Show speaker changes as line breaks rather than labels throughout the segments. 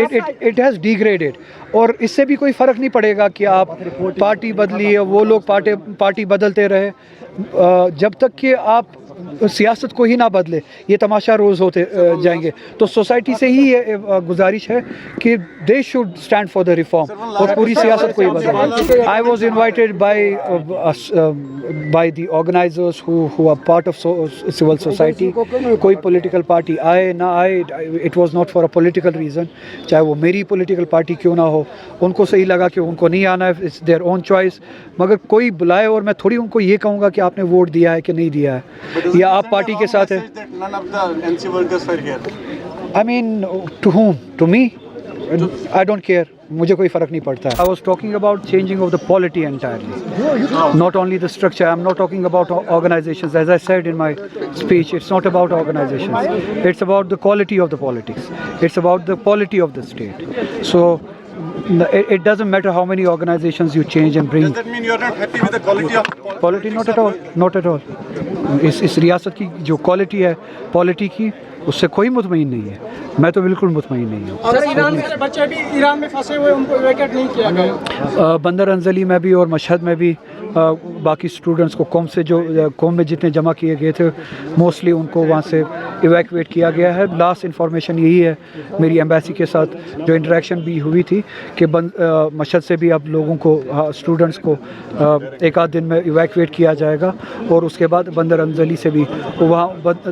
It has degraded. اور اس سے بھی کوئی فرق نہیں پڑے گا کہ آپ پارٹی بدلی وہ لوگ پارٹی بدلتے رہے، جب تک کہ آپ سیاست کو ہی نہ بدلے یہ تماشا روز ہوتے جائیں گے. تو سوسائٹی سے ہی یہ گزارش ہے کہ they should stand for the reform اور پوری سیاست کو ہی بدلے. I was invited by the organizers who are part of civil society. کوئی پولیٹیکل پارٹی آئے نہ آئے، it was not for a political reason, چاہے وہ میری پولیٹیکل پارٹی کیوں نہ ہو. ان کو صحیح لگا کہ ان کو نہیں آنا ہے، اٹس دیئر اون چوائس. مگر کوئی بلائے اور میں تھوڑی ان کو یہ کہوں گا کہ آپ نے ووٹ دیا ہے کہ نہیں دیا ہے یا آپ پارٹی کے ساتھ ہیں. I mean, to whom? To me? I don't care. مجھے کوئی فرق نہیں پڑتا. I was talking about changing of the polity entirely. Not only the structure. I'm not talking about organizations. As I said in my speech, it's not about organizations. It's about the quality of the politics. It's about the polity of the state. So it doesn't matter how many organizations you change and bring.
Does that mean you're not happy with the quality of politics?
Quality not at all. Not at all. اس ریاست کی جو quality ہے پالیٹی کی، اس سے کوئی مطمئن نہیں ہے. میں تو بالکل مطمئن نہیں ہوں.
سر، ایران کے بچے بھی ایران میں پھنسے ہوئے، ان کو ایویکیٹ نہیں کیا گیا.
بندر انزلی میں بھی اور مشہد میں بھی باقی اسٹوڈنٹس کو قوم میں جتنے جمع کیے گئے تھے موسٹلی ان کو وہاں سے ایویکویٹ کیا گیا ہے. لاسٹ انفارمیشن یہی ہے میری ایمبیسی کے ساتھ جو انٹریکشن بھی ہوئی تھی کہ مشہد سے بھی اب لوگوں کو اسٹوڈنٹس کو ایک آدھ دن میں ایویکویٹ کیا جائے گا، اور اس کے بعد بندر انزلی سے بھی وہاں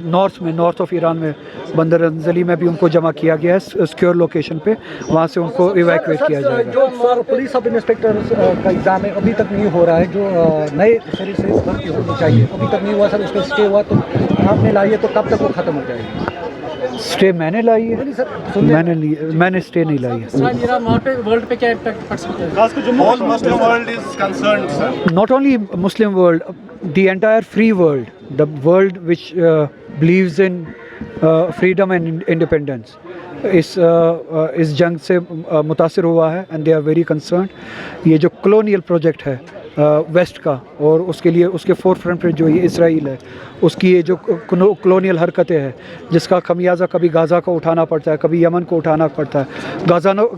نارتھ آف ایران میں بندر انزلی میں بھی ان کو جمع کیا گیا ہے سیکیور لوکیشن پہ، وہاں سے ان کو ایویکویٹ کیا جائے گا.
جو پولیس سب انسپکٹر کا ایگزام ہے ابھی تک نہیں ہو رہا ہے، جو نئے سرے سے بھرتی ہونی چاہیے ابھی تک نہیں ہوا. سر اس پہ اسٹے ہوا تو آپ نے لائی ہے تو کب تک وہ ختم ہو جائے گی؟
اسٹے میں نے لائی ہے، میں نے اسٹے نہیں لائی ہے.
ورلڈ پہ کیا امپیکٹ پڑ سکتا ہے؟
Whole Muslim world is concerned, sir.
Not only Muslim world, the entire free world, the world which believes in freedom and independence اس جنگ سے متاثر ہوا ہے and they are very concerned. یہ جو کلونیل پروجیکٹ ہے ویسٹ کا، اور اس کے لیے اس کے فور فرنٹ پہ جو یہ اسرائیل ہے، اس کی یہ جو کلونیل حرکتیں ہیں جس کا خمیازہ کبھی غزہ کو اٹھانا پڑتا ہے، کبھی یمن کو اٹھانا پڑتا ہے.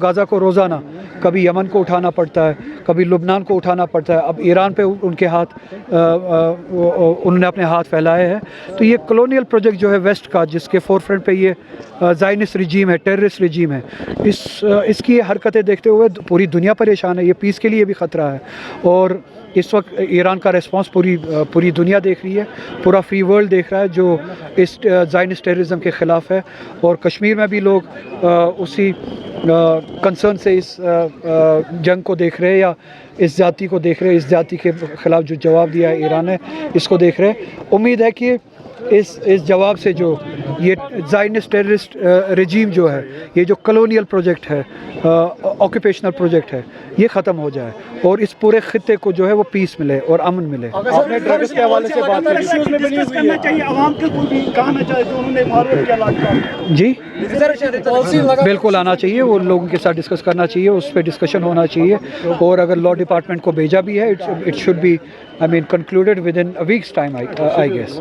غزہ کو روزانہ کبھی یمن کو اٹھانا پڑتا ہے، کبھی لبنان کو اٹھانا پڑتا ہے. اب ایران پہ ان کے ہاتھ انہوں نے اپنے ہاتھ پھیلائے ہیں. تو یہ کلونیل پروجیکٹ جو ہے ویسٹ کا، جس کے فور فرنٹ پہ یہ زائنسٹ رجیم ہے، ٹیررسٹ رجیم ہے، اس کی حرکتیں دیکھتے ہوئے پوری دنیا پریشان ہے. یہ پیس کے لیے بھی خطرہ ہے، اور اس وقت ایران کا ریسپانس پوری دنیا دیکھ رہی ہے، پورا فری ورلڈ دیکھ رہا ہے جو اس زائنسٹ ٹیررزم کے خلاف ہے. اور کشمیر میں بھی لوگ اسی کنسرن سے اس جنگ کو دیکھ رہے، یا اس زیادتی کو دیکھ رہے، اس زیادتی کے خلاف جو جواب دیا ہے ایران نے اس کو دیکھ رہے. امید ہے کہ اس جواب سے جو یہ زائنسٹ ٹیررسٹ رجیم جو ہے، یہ جو کلونیل پروجیکٹ ہے، آکوپیشنل پروجیکٹ ہے، یہ ختم ہو جائے اور اس پورے خطے کو جو ہے وہ پیس ملے اور امن ملے.
آپ نے ڈرگس کے حوالے سے بات کی،
عوام کے کو بھی کہنا چاہے تو انہوں نے معروف کیا لاکھ
جی بالکل آنا چاہیے، وہ لوگوں کے ساتھ ڈسکس کرنا چاہیے، اس پہ ڈسکشن ہونا چاہیے. اور اگر لا ڈپارٹمنٹ کو بھیجا بھی ہے، it should be concluded within a week's time I gas.